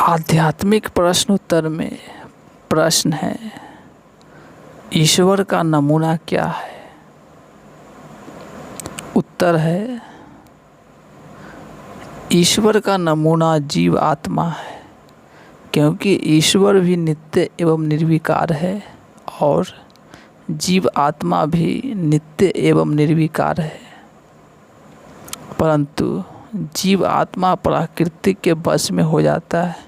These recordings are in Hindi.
आध्यात्मिक प्रश्न उत्तर में प्रश्न है, ईश्वर का नमूना क्या है? उत्तर है, ईश्वर का नमूना जीव आत्मा है, क्योंकि ईश्वर भी नित्य एवं निर्विकार है और जीव आत्मा भी नित्य एवं निर्विकार है। परंतु जीव आत्मा प्रकृति के वश में हो जाता है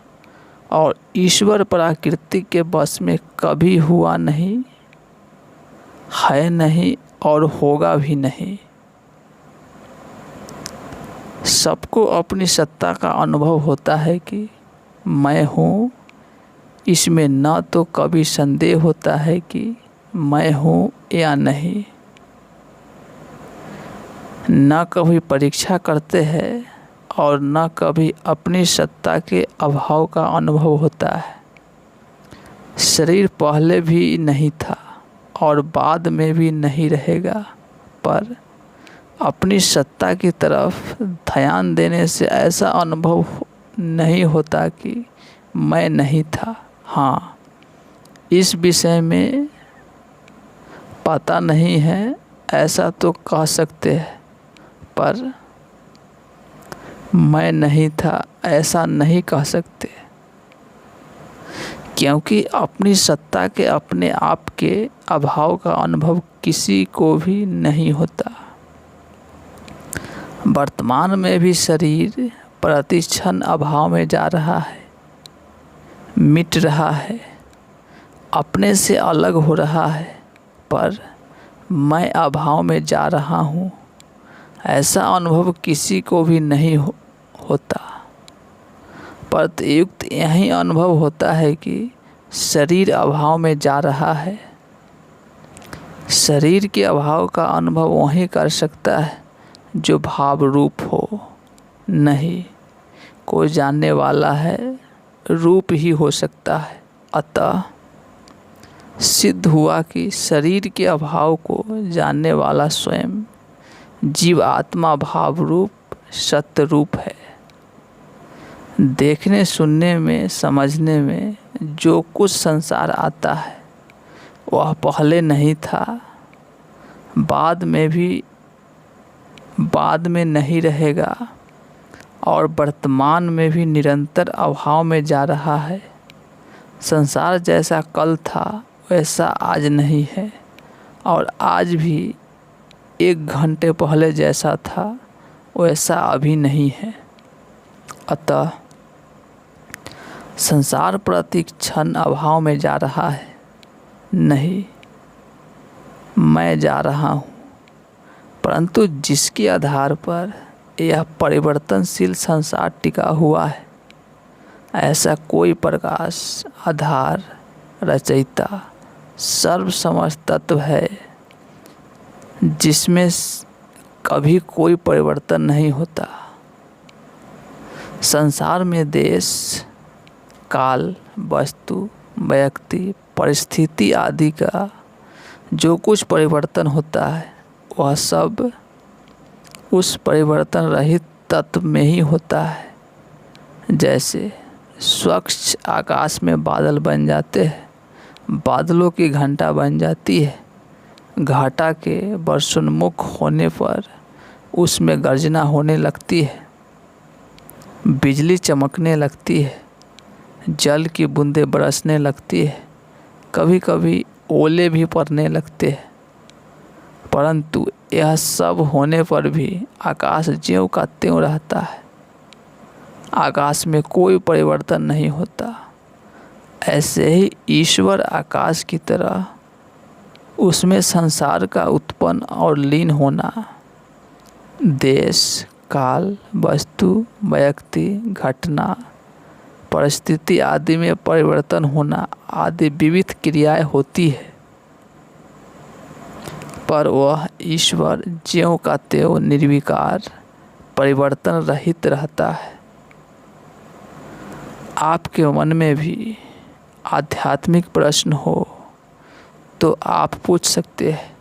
और ईश्वर प्रकृति के वश में कभी हुआ नहीं, है नहीं और होगा भी नहीं। सबको अपनी सत्ता का अनुभव होता है कि मैं हूँ, इसमें न तो कभी संदेह होता है कि मैं हूँ या नहीं। न कभी परीक्षा करते हैं और न कभी अपनी सत्ता के अभाव का अनुभव होता है। शरीर पहले भी नहीं था और बाद में भी नहीं रहेगा, पर अपनी सत्ता की तरफ ध्यान देने से ऐसा अनुभव नहीं होता कि मैं नहीं था। हाँ, इस विषय में पता नहीं है ऐसा तो कह सकते हैं, पर मैं नहीं था ऐसा नहीं कह सकते, क्योंकि अपनी सत्ता के अपने आप के अभाव का अनुभव किसी को भी नहीं होता। वर्तमान में भी शरीर प्रतिक्षण अभाव में जा रहा है, मिट रहा है, अपने से अलग हो रहा है, पर मैं अभाव में जा रहा हूँ ऐसा अनुभव किसी को भी नहीं होता। प्रयुक्त यही अनुभव होता है कि शरीर अभाव में जा रहा है। शरीर के अभाव का अनुभव वही कर सकता है जो भाव रूप हो, नहीं कोई जानने वाला है, रूप ही हो सकता है। अतः सिद्ध हुआ कि शरीर के अभाव को जानने वाला स्वयं जीव आत्मा भाव रूप सत्य रूप है। देखने सुनने में समझने में जो कुछ संसार आता है वह पहले नहीं था, बाद में नहीं रहेगा और वर्तमान में भी निरंतर अभाव में जा रहा है। संसार जैसा कल था वैसा आज नहीं है और आज भी 1 घंटे पहले जैसा था वैसा अभी नहीं है। अतः संसार प्रतिक्षण अभाव में जा रहा है, नहीं मैं जा रहा हूँ। परंतु जिसके आधार पर यह परिवर्तनशील संसार टिका हुआ है, ऐसा कोई प्रकाश आधार रचयिता सर्वसमस्त तत्व है जिसमें कभी कोई परिवर्तन नहीं होता। संसार में देश, काल, वस्तु, व्यक्ति, परिस्थिति आदि का जो कुछ परिवर्तन होता है वह सब उस परिवर्तन रहित तत्व में ही होता है। जैसे स्वच्छ आकाश में बादल बन जाते हैं, बादलों की घंटा बन जाती है, घाटा के वर्षोन्मुख होने पर उसमें गर्जना होने लगती है, बिजली चमकने लगती है, जल की बूंदें बरसने लगती है, कभी कभी ओले भी पड़ने लगते हैं। परंतु यह सब होने पर भी आकाश ज्यों का त्यों रहता है, आकाश में कोई परिवर्तन नहीं होता। ऐसे ही ईश्वर आकाश की तरह उसमें संसार का उत्पन्न और लीन होना, देश, काल, वस्तु, व्यक्ति, घटना, परिस्थिति आदि में परिवर्तन होना आदि विविध क्रियाएं होती है, पर वह ईश्वर ज्यों का त्यों निर्विकार परिवर्तन रहित रहता है। आपके मन में भी आध्यात्मिक प्रश्न हो तो आप पूछ सकते हैं।